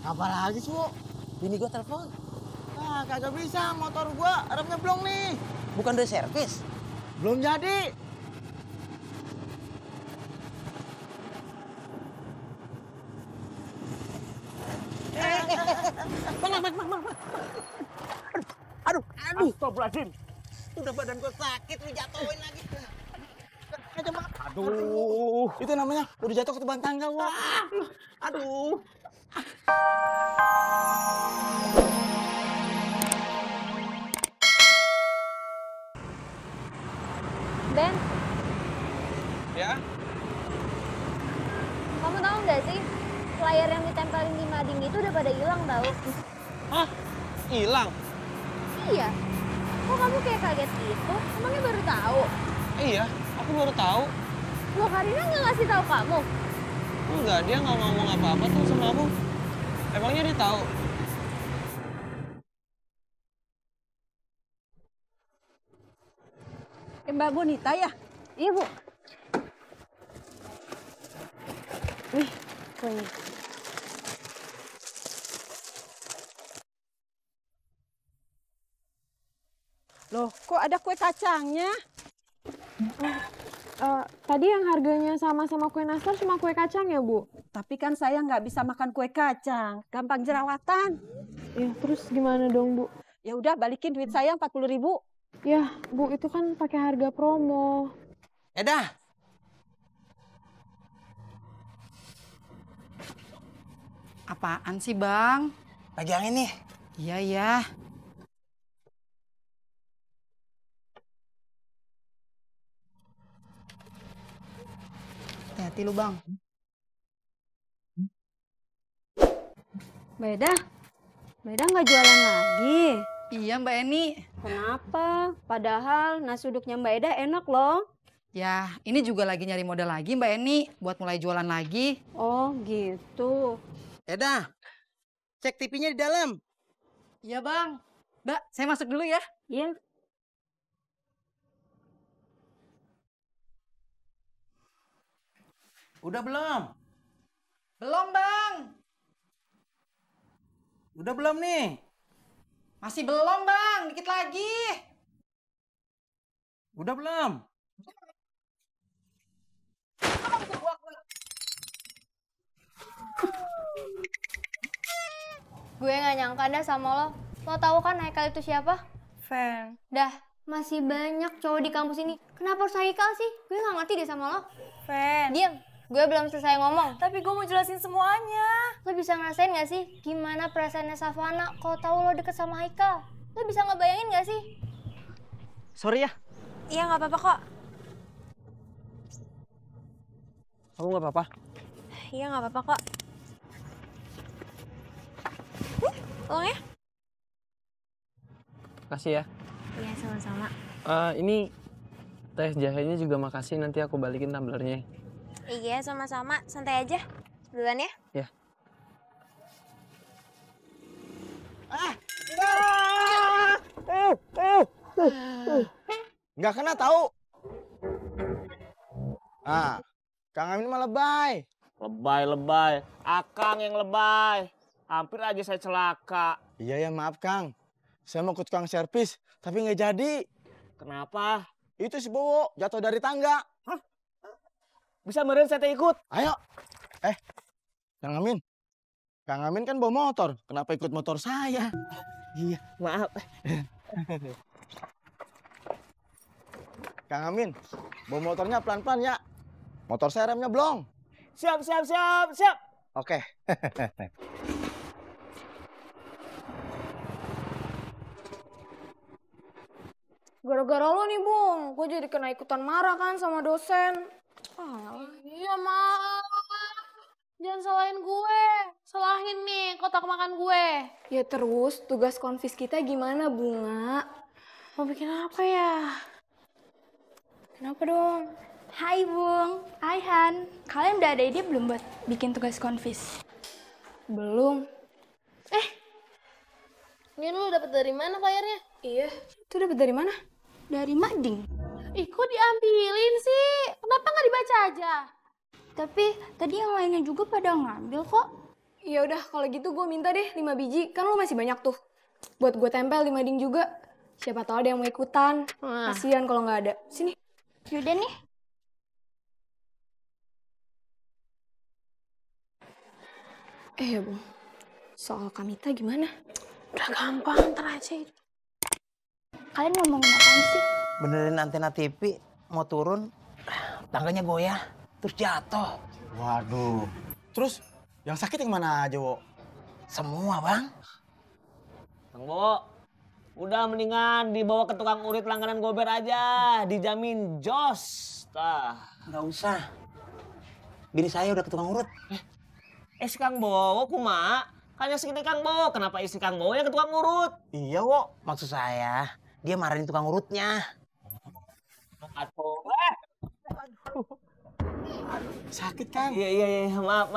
Apa lagi sih, Bu? Bini gue telepon. Ah, kagak bisa. Motor gua remnya blong nih. Bukan udah servis? Belum jadi. Bang. Aduh. Astagfirullahaladzim. Udah badan gue sakit nih, jatuhin lagi. Aja, Bang. Aduh. Itu namanya udah jatuh ke teban tangga, Wak. Aduh. Ben, Ya, kamu tahu nggak sih, layar yang ditempelin di mading itu udah pada hilang tahu? hah? Hilang? Iya. Kok kamu kayak kaget gitu? Emangnya baru tahu? Iya, aku baru tahu. Loh, Karina nggak ngasih tahu kamu? Enggak, dia nggak ngomong apa-apa tuh sama aku. Emangnya dia tahu? Mbak Bonita ya? Iya, Bu. Nih, kuenya. Loh, kok ada kue kacangnya? Tadi yang harganya sama-sama kue nastar cuma kue kacang ya, Bu? Tapi kan saya nggak bisa makan kue kacang, gampang jerawatan. Ya, terus gimana dong, Bu? Ya udah, balikin duit saya 40.000. Ya, Bu, itu kan pakai harga promo. Eda. Apaan sih, Bang? Pegangin nih. Iya, iya. Hati-hati lu, Bang. Mbak Eda nggak jualan lagi. Iya, Mbak Eni. Kenapa? Padahal nasi uduknya Mbak Eda enak loh. Ya, ini juga lagi nyari modal lagi, Mbak Eni. Buat mulai jualan lagi. Oh, gitu. Eda, cek TV-nya di dalam. Iya, Bang. Mbak, saya masuk dulu ya. Iya. Udah belum? Belum, Bang. Udah belum nih? Masih belum, Bang. Dikit lagi. Udah belum? Gue nggak nyangka dah sama lo. Lo tahu kan Haikal itu siapa? Fan. Dah, masih banyak cowok di kampus ini. Kenapa harus Haikal sih? Gue nggak ngerti deh sama lo. Fan. Diam, gue belum selesai ngomong. Tapi gue mau jelasin semuanya. Lo bisa ngerasain nggak sih gimana perasaannya Savana kalau tahu lo deket sama Haikal? Lo bisa ngebayangin nggak sih? Sorry ya. Iya, nggak apa-apa kok. Kamu nggak apa-apa? Iya, nggak apa-apa kok. Tolong ya. Makasih ya. Iya, sama-sama. Ini teh jahenya juga makasih, nanti aku balikin tumblernya. Iya, sama-sama. Santai aja. Duluan ya. Ya. Nggak kena tahu. Ah, Kang Amin mah lebay. Lebay. Akang yang lebay. Hampir aja saya celaka. Iya ya, maaf Kang. Saya mau ikut Kang servis, tapi nggak jadi. Kenapa? Itu si Bowo jatuh dari tangga. Bisa meren saya ikut. Ayo. Kang Amin. Kang Amin kan bawa motor. Kenapa ikut motor saya? Iya. Maaf. Kang Amin, bawa motornya pelan-pelan ya. Motor saya remnya blong. Siap. Oke. Gara-gara lo nih, Bung. Gue jadi kena ikutan marah kan sama dosen. Iya, maaf. Jangan salahin gue. Salahin nih kotak makan gue. Ya terus, tugas konfis kita gimana, Bunga? Mau bikin apa ya? Kenapa dong? Hai Bung, hai Han. Kalian udah ada ide belum buat bikin tugas konfis? Belum. Ini lu dapet dari mana layarnya? Iya, itu dapat dari mana? Dari mading. Ih, kok diambilin sih? Kenapa nggak dibaca aja? Tapi tadi yang lainnya juga pada ngambil kok. Ya udah, kalau gitu gue minta deh 5 biji. Kan lo masih banyak tuh. Buat gue tempel di mading juga. Siapa tahu ada yang mau ikutan. Kasian kalau nggak ada. Sini. Yaudah nih. Ya Bung. Soal Kamita gimana? Udah gampang, ntar aja. Kalian ngomongin apaan sih? Benerin antena TV, mau turun, tangganya goyah, terus jatuh. Waduh. Terus yang sakit yang mana aja, Wo? Semua, Bang. Kang Bo, udah mendingan dibawa ke tukang urit langganan Gober aja. Dijamin jos. Nggak usah. Bini saya udah ke tukang urut. Si Kang Bo, kumaha? Hanya segini Kang Bo, kenapa istri Kang Bo yang ke tukang urut? Iya, Wo. Maksud saya, dia marahin tukang urutnya. Aduh. Sakit kan? Iya, maaf.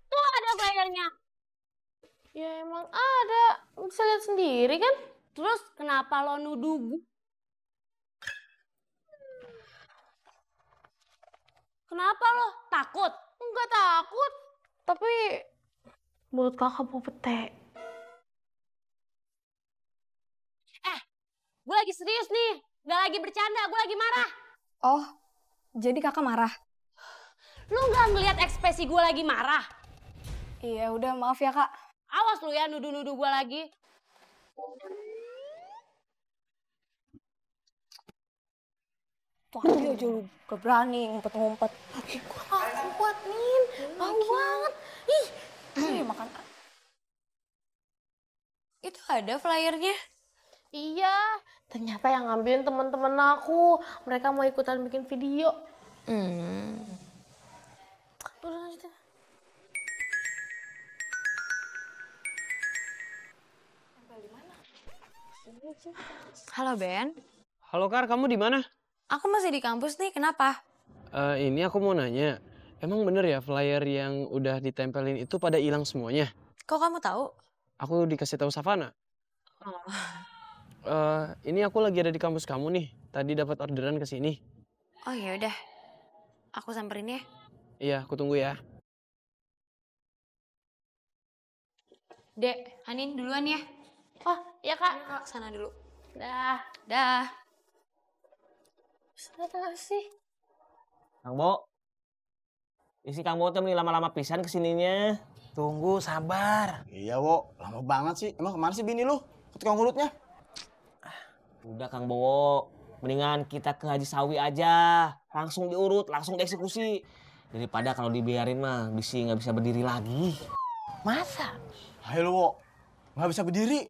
Tuh ada flyernya. Ya emang ada. Bisa lihat sendiri kan? Terus kenapa lo nuduh gue? Kenapa lo? Takut? Enggak takut. Tapi mulut kakak bau pete. Gue lagi serius nih. Gak lagi bercanda, gue lagi marah. Oh, jadi kakak marah? Lu gak ngeliat ekspresi gue lagi marah? Iya udah, maaf ya kak. Awas lu ya nuduh-nuduh gue lagi. Tuh aja lu gak berani ngumpet-ngumpet. Gue gak kuat, Nin. Bau banget. Ih, makan. Itu ada flyernya? Iya, ternyata yang ngambilin teman-teman aku. Mereka mau ikutan bikin video. Udah lanjutin. Halo Ben, Halo Kar, kamu di mana? aku masih di kampus nih, kenapa? Ini aku mau nanya, emang bener ya flyer yang udah ditempelin itu pada hilang semuanya? Kok kamu tahu? Aku dikasih tahu Savana. Ini aku lagi ada di kampus kamu nih. Tadi dapat orderan ke sini. Oh ya udah, aku samperin ya. Iya, aku tunggu ya. Dek, Hanin duluan ya. Oh, iya kak. Sana dulu. Dah. Dah. Sana sih. Kang Bo, isi Kang Bo tuh mending lama-lama pisan kesininya. Tunggu, sabar. Iya, Wo. Lama banget sih. Emang kemana sih bini lu? Ke tukang urutnya? Udah Kang Bo, mendingan kita ke Haji Sawi aja. Langsung diurut, langsung dieksekusi. Daripada kalau dibiarin mah, Bisi nggak bisa berdiri lagi. Masa? Ayo lu, Wo. Nggak bisa berdiri.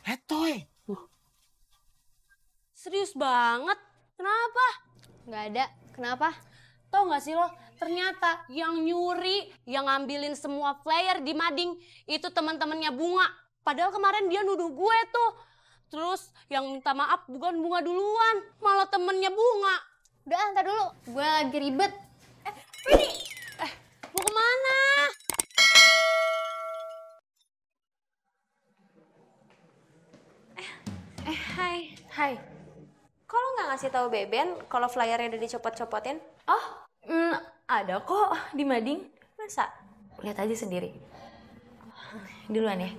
Letoy. Serius banget? Kenapa? Nggak ada. Kenapa? Tau gak sih lo, ternyata yang nyuri, yang ngambilin semua flyer di mading, itu teman-temannya Bunga. Padahal kemarin dia nuduh gue tuh. Terus yang minta maaf bukan Bunga duluan, malah temennya Bunga. Udah, ntar dulu. Gue lagi ribet. Ini, mau kemana? Hai. Hai. Kok lo nggak ngasih tahu Beben kalau flyernya udah dicopot-copotin? Oh, ada kok di mading. Masa? Lihat aja sendiri. Duluan ya.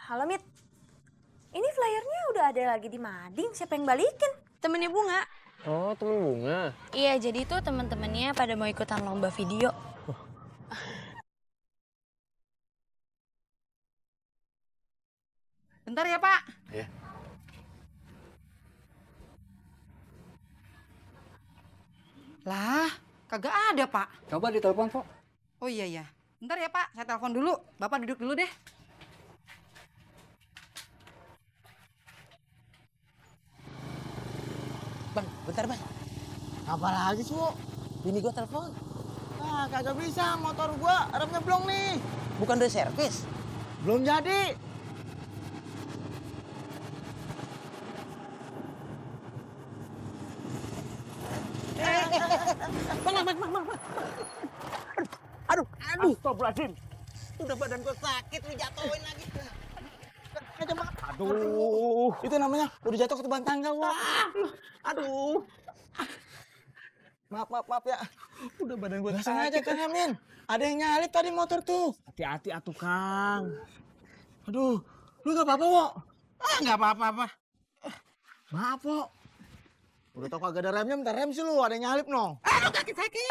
Halo Mit, ini flyernya udah ada lagi di mading, siapa yang balikin? Temennya Bunga. Oh, temen Bunga. Iya, jadi itu teman-temannya pada mau ikutan lomba video. Bentar ya, Pak. Iya. Lah, kagak ada, Pak. Coba ditelepon, Pak. Oh iya, ya. Bentar ya, Pak. Saya telepon dulu. Bapak duduk dulu deh. Bang, bentar bang. Apa lagi sih, Wo? Bini gua telepon. Ah, kagak bisa. Motor gua remnya blong nih. Bukan udah servis. Belum jadi. Aduh. Astagfirullahaladzim. Udah badan gue sakit, lu jatuhin lagi. Aja mak. Aduh. Itu namanya udah jatuh ke teban tangga, Wak. Aduh. Maaf ya. Udah badan gue Gak sengaja Kang Amin. Ada yang nyalip tadi motor tuh. Hati-hati atuh Kang. Aduh, lu gak apa-apa, Wak? Nggak apa-apa. Maaf, Wak. Udah tau kagak ada remnya, minta rem sih lu. Ada yang nyalip, no. Aduh, kaki sakit.